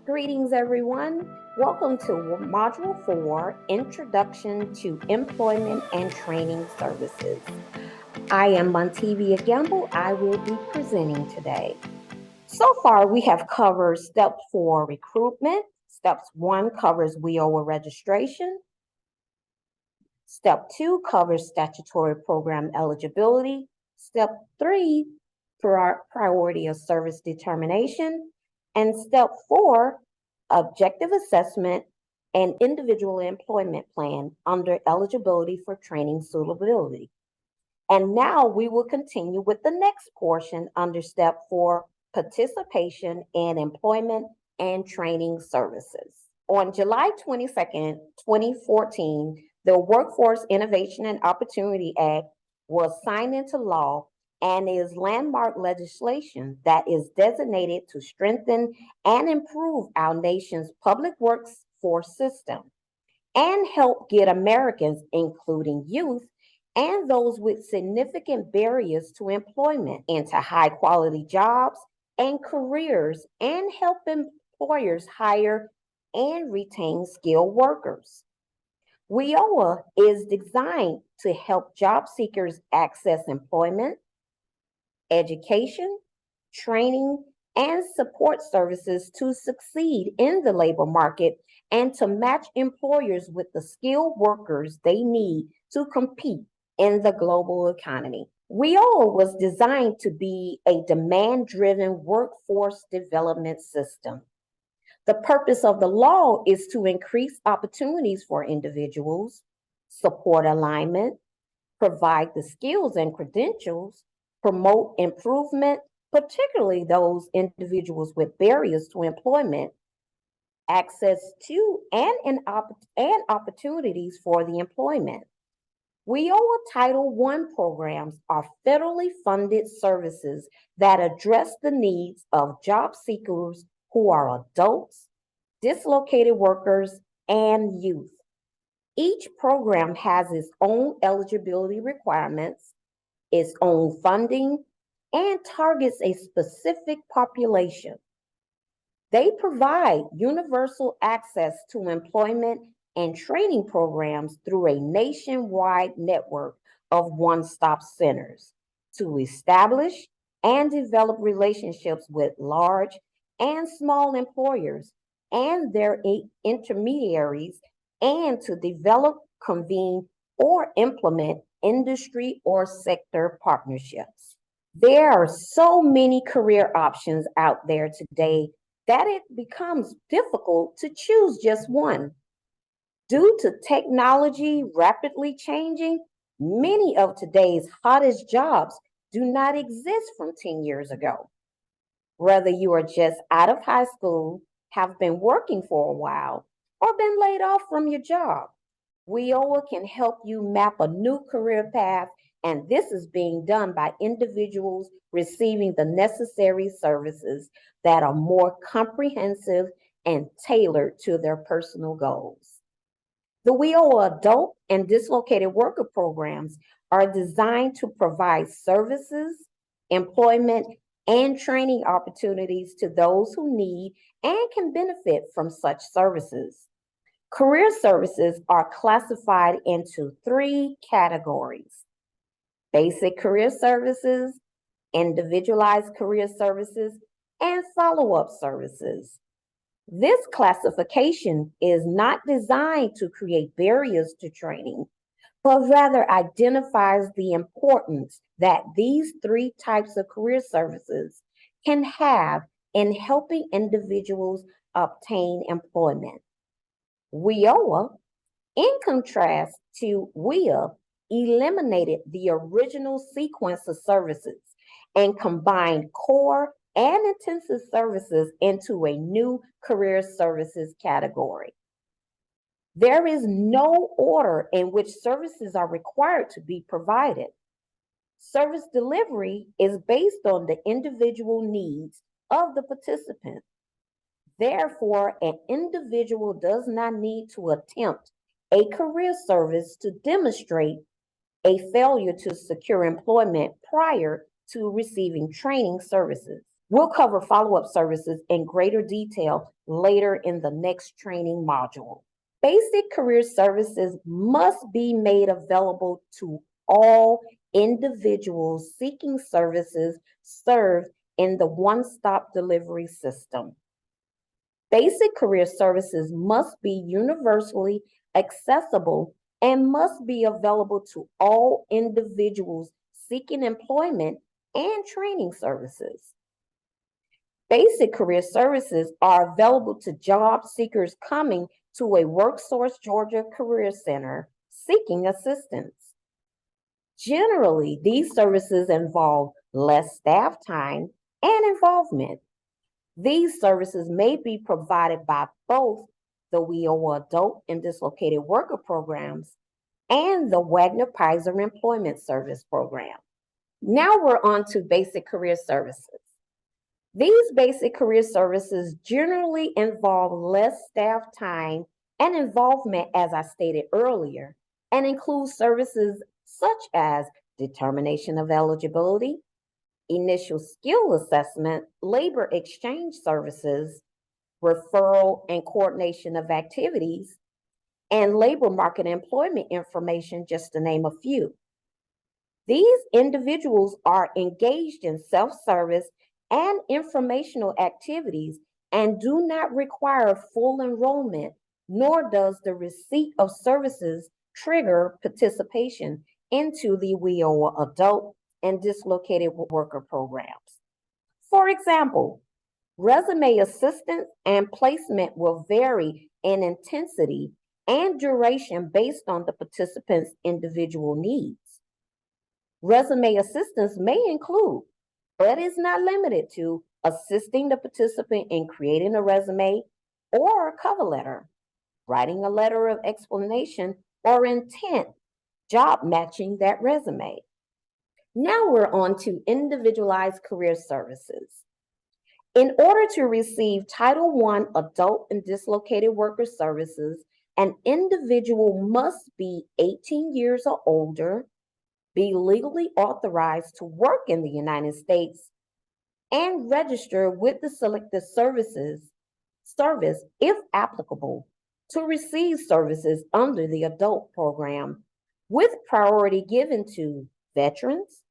Greetings, everyone. Welcome to Module 4 Introduction to Employment and Training Services. I am Montevia Gamble. I will be presenting today. So far, we have covered step 4 recruitment. Steps 1 covers WIOA registration. Step 2 covers statutory program eligibility. Step 3, priority of service determination. And step 4, objective assessment and individual employment plan under eligibility for training suitability. And now we will continue with the next portion under step 4, participation in employment and training services. On July 22nd, 2014, the Workforce Innovation and Opportunity Act was signed into law and is landmark legislation that is designated to strengthen and improve our nation's public workforce system and help get Americans, including youth, and those with significant barriers to employment into high quality jobs and careers and help employers hire and retain skilled workers. WIOA is designed to help job seekers access employment, education, training, and support services to succeed in the labor market and to match employers with the skilled workers they need to compete in the global economy. WIOA was designed to be a demand-driven workforce development system. The purpose of the law is to increase opportunities for individuals, support alignment, provide the skills and credentials, promote improvement, particularly those individuals with barriers to employment, access to and opportunities for the employment. WIOA Title I programs are federally funded services that address the needs of job seekers who are adults, dislocated workers, and youth. Each program has its own eligibility requirements, its own funding, and targets a specific population. They provide universal access to employment and training programs through a nationwide network of one-stop centers to establish and develop relationships with large and small employers and their intermediaries, and to develop, convene, or implement industry or sector partnerships. There are so many career options out there today that it becomes difficult to choose just one. Due to technology rapidly changing, many of today's hottest jobs do not exist from 10 years ago. Whether you are just out of high school, have been working for a while, or been laid off from your job, WIOA can help you map a new career path, and this is being done by individuals receiving the necessary services that are more comprehensive and tailored to their personal goals. The WIOA adult and dislocated worker programs are designed to provide services, employment, and training opportunities to those who need and can benefit from such services. Career services are classified into 3 categories: basic career services, individualized career services, and follow-up services. This classification is not designed to create barriers to training, but rather identifies the importance that these 3 types of career services can have in helping individuals obtain employment. WIOA, in contrast to WIA, eliminated the original sequence of services and combined core and intensive services into a new career services category. There is no order in which services are required to be provided. Service delivery is based on the individual needs of the participant. Therefore, an individual does not need to attempt a career service to demonstrate a failure to secure employment prior to receiving training services. We'll cover follow-up services in greater detail later in the next training module. Basic career services must be made available to all individuals seeking services served in the one-stop delivery system. Basic career services must be universally accessible and must be available to all individuals seeking employment and training services. Basic career services are available to job seekers coming to a WorkSource Georgia Career Center seeking assistance. Generally, these services involve less staff time and involvement. These services may be provided by both the WIOA Adult and Dislocated Worker Programs and the Wagner Pizer Employment Service Program. Now we're on to basic career services. These basic career services generally involve less staff time and involvement, as I stated earlier, and include services such as determination of eligibility, initial skill assessment, labor exchange services, referral and coordination of activities, and labor market employment information, just to name a few. These individuals are engaged in self-service and informational activities and do not require full enrollment, nor does the receipt of services trigger participation into the WIOA Adult and Dislocated Worker Programs. For example, resume assistance and placement will vary in intensity and duration based on the participant's individual needs. Resume assistance may include, but is not limited to, assisting the participant in creating a resume or a cover letter, writing a letter of explanation or intent, job matching that resume. Now we're on to individualized career services. In order to receive Title I Adult and Dislocated Worker Services, an individual must be 18 years or older, be legally authorized to work in the United States, and register with the selected service, if applicable, to receive services under the adult program, with priority given to veterans,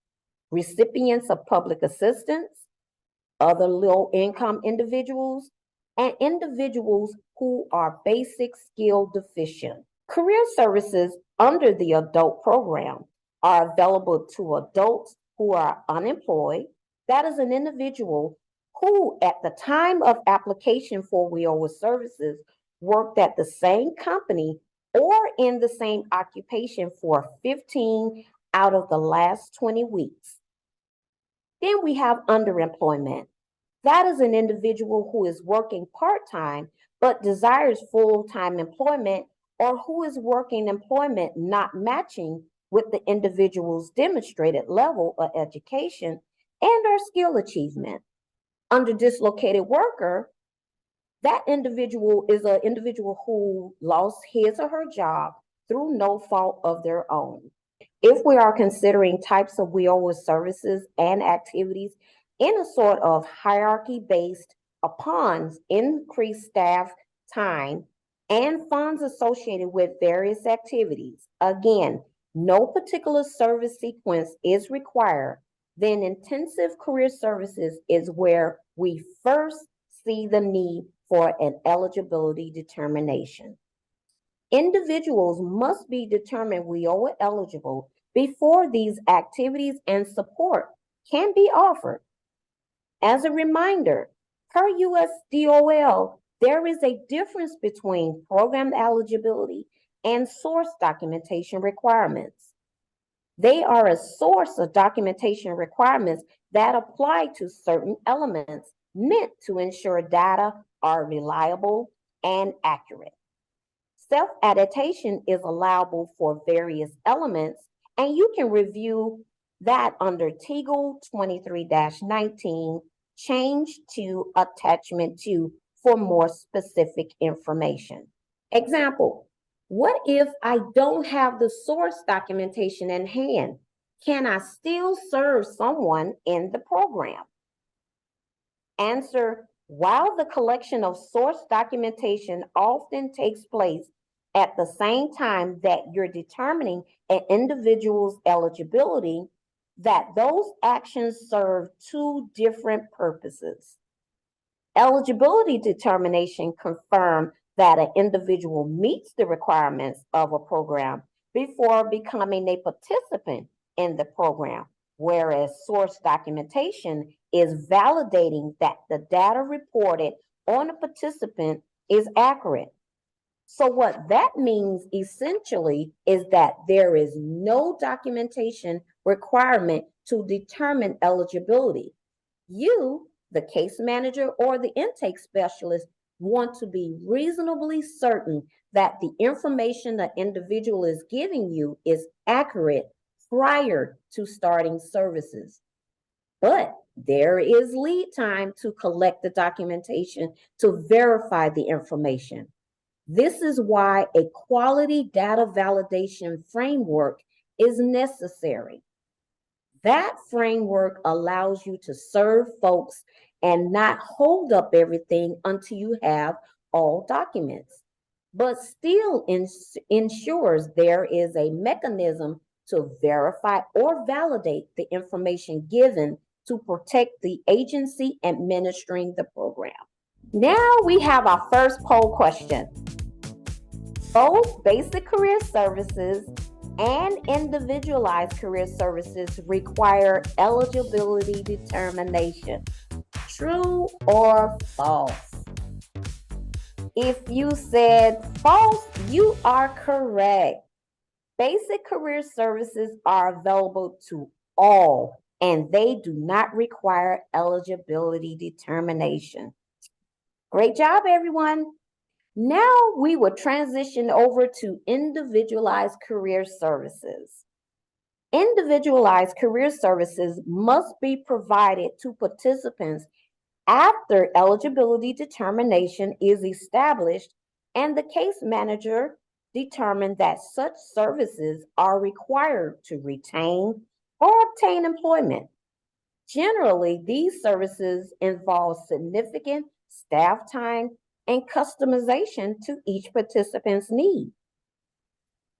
recipients of public assistance, other low-income individuals, and individuals who are basic skill deficient. Career services under the adult program are available to adults who are unemployed. That is an individual who, at the time of application for WIOA services, worked at the same company or in the same occupation for 15 out of the last 20 weeks. Then we have underemployment. That is an individual who is working part-time but desires full-time employment, or who is working employment not matching with the individual's demonstrated level of education and or skill achievement. Under dislocated worker, that individual is an individual who lost his or her job through no fault of their own. If we are considering types of WIOA services and activities in a sort of hierarchy based upon increased staff time and funds associated with various activities, again, no particular service sequence is required, then intensive career services is where we first see the need for an eligibility determination. Individuals must be determined WIOA eligible before these activities and support can be offered. As a reminder, per US DOL, there is a difference between program eligibility and source documentation requirements. They are a source of documentation requirements that apply to certain elements meant to ensure data are reliable and accurate. Self-attestation is allowable for various elements, and you can review that under TEGL 23-19, change to attachment 2 for more specific information. Example, what if I don't have the source documentation in hand? Can I still serve someone in the program? Answer, while the collection of source documentation often takes place at the same time that you're determining an individual's eligibility, that those actions serve two different purposes. Eligibility determination confirms that an individual meets the requirements of a program before becoming a participant in the program, whereas source documentation is validating that the data reported on a participant is accurate. So, what that means essentially is that there is no documentation requirement to determine eligibility. You, the case manager or the intake specialist, want to be reasonably certain that the information the individual is giving you is accurate prior to starting services. But there is lead time to collect the documentation to verify the information. This is why a quality data validation framework is necessary. That framework allows you to serve folks and not hold up everything until you have all documents, but still ensures there is a mechanism to verify or validate the information given to protect the agency administering the program. Now we have our first poll question. Both basic career services and individualized career services require eligibility determination. True or false? If you said false, you are correct. Basic career services are available to all, and they do not require eligibility determination. Great job, everyone. Now we will transition over to individualized career services. Individualized career services must be provided to participants after eligibility determination is established and the case manager determined that such services are required to retain or obtain employment. Generally, these services involve significant staff time and customization to each participant's need.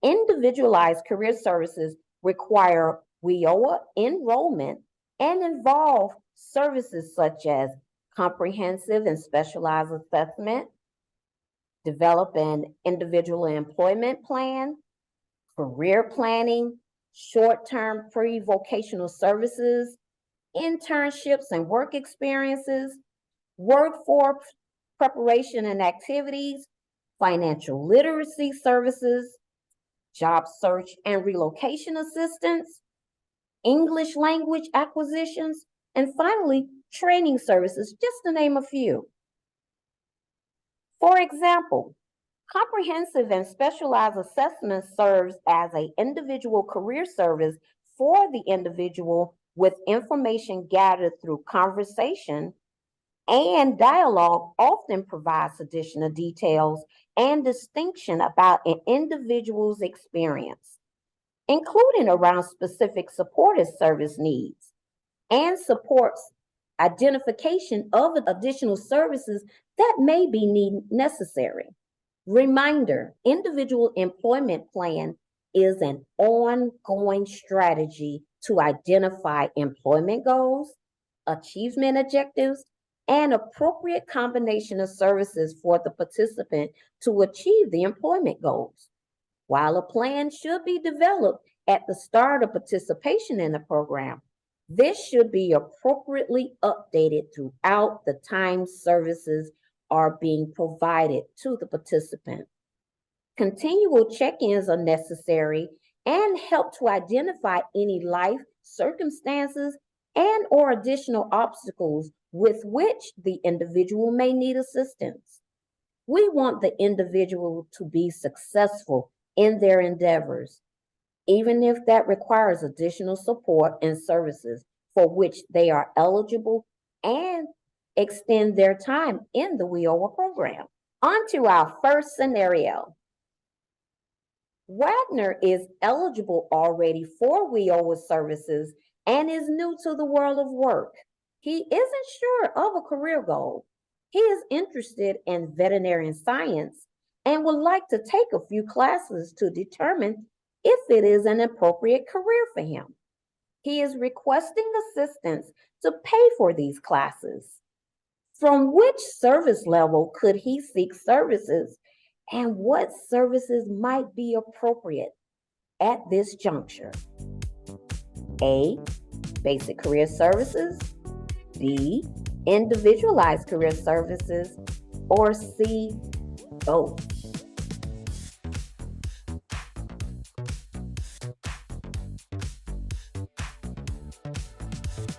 Individualized career services require WIOA enrollment and involve services such as comprehensive and specialized assessment, develop an individual employment plan, career planning, short-term pre-vocational services, internships and work experiences, workforce preparation and activities, financial literacy services, job search and relocation assistance, English language acquisitions, and finally, training services, just to name a few. For example, comprehensive and specialized assessment serves as an individual career service for the individual with information gathered through conversation, and dialogue often provides additional details and distinction about an individual's experience, including around specific supportive service needs, and supports identification of additional services that may be necessary. Reminder, individual employment plan is an ongoing strategy to identify employment goals, achievement objectives, and appropriate combination of services for the participant to achieve the employment goals. While a plan should be developed at the start of participation in the program, this should be appropriately updated throughout the time services are being provided to the participant. Continual check-ins are necessary and help to identify any life circumstances and or additional obstacles with which the individual may need assistance. We want the individual to be successful in their endeavors, even if that requires additional support and services for which they are eligible and extend their time in the WIOA program. On to our first scenario. Wagner is eligible already for WIOA services and is new to the world of work. He isn't sure of a career goal. He is interested in veterinary science and would like to take a few classes to determine if it is an appropriate career for him. He is requesting assistance to pay for these classes. From which service level could he seek services, and what services might be appropriate at this juncture? A. Basic career services. B. Individualized career services. Or C. Both.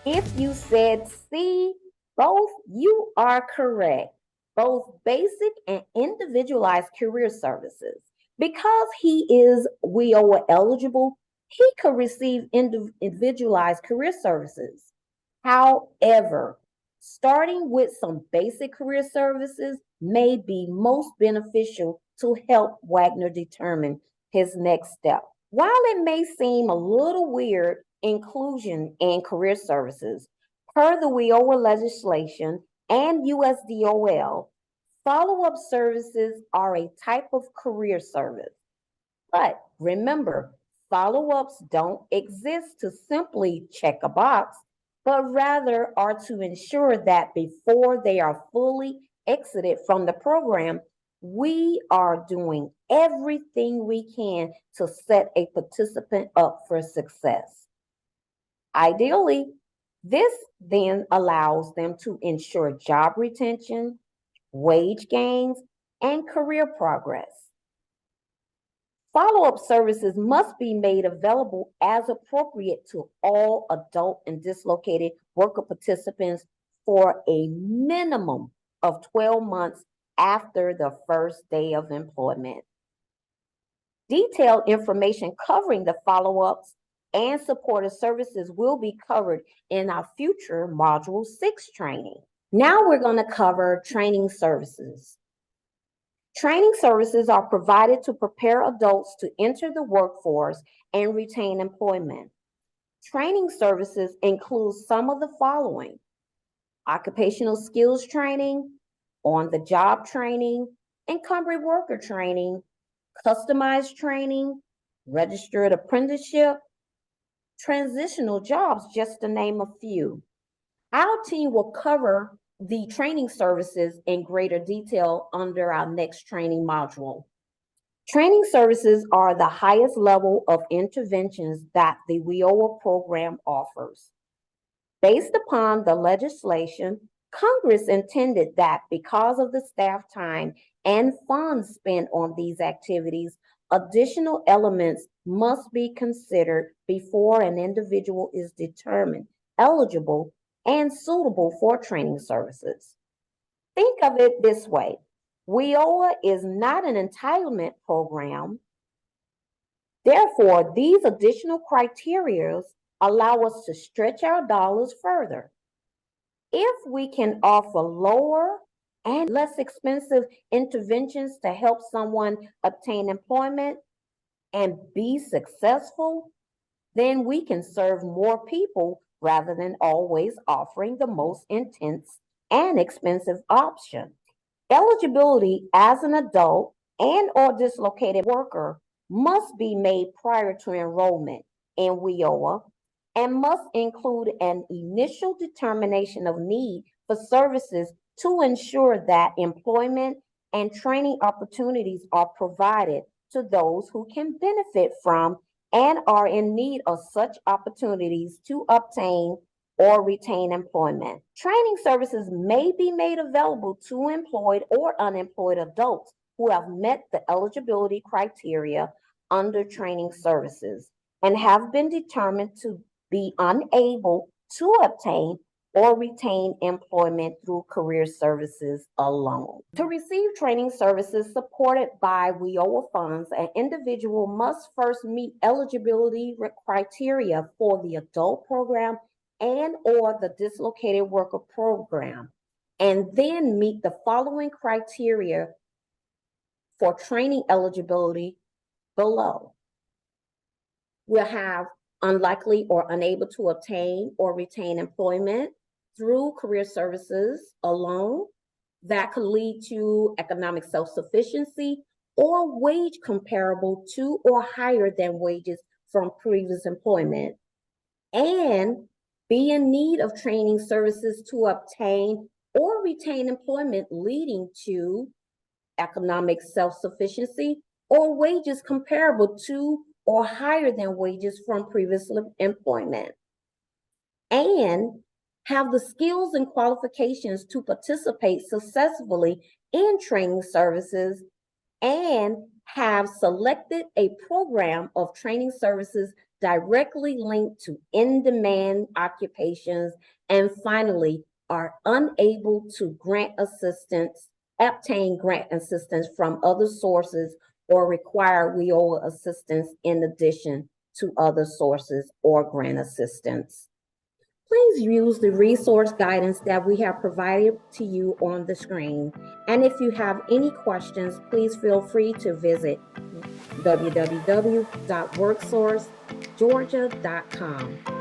If you said C, both, you are correct. Both basic and individualized career services. Because he is WIOA eligible, he could receive individualized career services. However, starting with some basic career services may be most beneficial to help Wagner determine his next step. While it may seem a little weird, inclusion in career services, per the WIOA legislation and USDOL, follow-up services are a type of career service. But remember, follow-ups don't exist to simply check a box, but rather are to ensure that before they are fully exited from the program, we are doing everything we can to set a participant up for success. Ideally, this then allows them to ensure job retention, wage gains, and career progress. Follow-up services must be made available as appropriate to all adult and dislocated worker participants for a minimum of 12 months after the first day of employment. Detailed information covering the follow-ups and supportive services will be covered in our future Module 6 training. Now we're going to cover training services. Training services are provided to prepare adults to enter the workforce and retain employment. Training services include some of the following: occupational skills training, on-the-job training, incumbent worker training, customized training, registered apprenticeship, transitional jobs, just to name a few. Our team will cover the training services in greater detail under our next training module. Training services are the highest level of interventions that the WIOA program offers. Based upon the legislation, Congress intended that because of the staff time and funds spent on these activities, additional elements must be considered before an individual is determined eligible and suitable for training services. Think of it this way: WIOA is not an entitlement program. Therefore, these additional criteria allow us to stretch our dollars further. If we can offer lower and less expensive interventions to help someone obtain employment and be successful, then we can serve more people rather than always offering the most intense and expensive option. Eligibility as an adult and or dislocated worker must be made prior to enrollment in WIOA and must include an initial determination of need for services to ensure that employment and training opportunities are provided to those who can benefit from and are in need of such opportunities to obtain or retain employment. Training services may be made available to employed or unemployed adults who have met the eligibility criteria under training services and have been determined to be unable to obtain or retain employment through career services alone. To receive training services supported by WIOA funds, an individual must first meet eligibility criteria for the adult program and or the dislocated worker program, and then meet the following criteria for training eligibility below. We'll have unlikely or unable to obtain or retain employment, through career services alone that could lead to economic self-sufficiency or wage comparable to or higher than wages from previous employment, and be in need of training services to obtain or retain employment leading to economic self-sufficiency or wages comparable to or higher than wages from previous employment, and have the skills and qualifications to participate successfully in training services, and have selected a program of training services directly linked to in-demand occupations, and finally are unable to obtain grant assistance from other sources or require WIOA assistance in addition to other sources or grant assistance. Please use the resource guidance that we have provided to you on the screen. And if you have any questions, please feel free to visit www.worksourcegeorgia.com.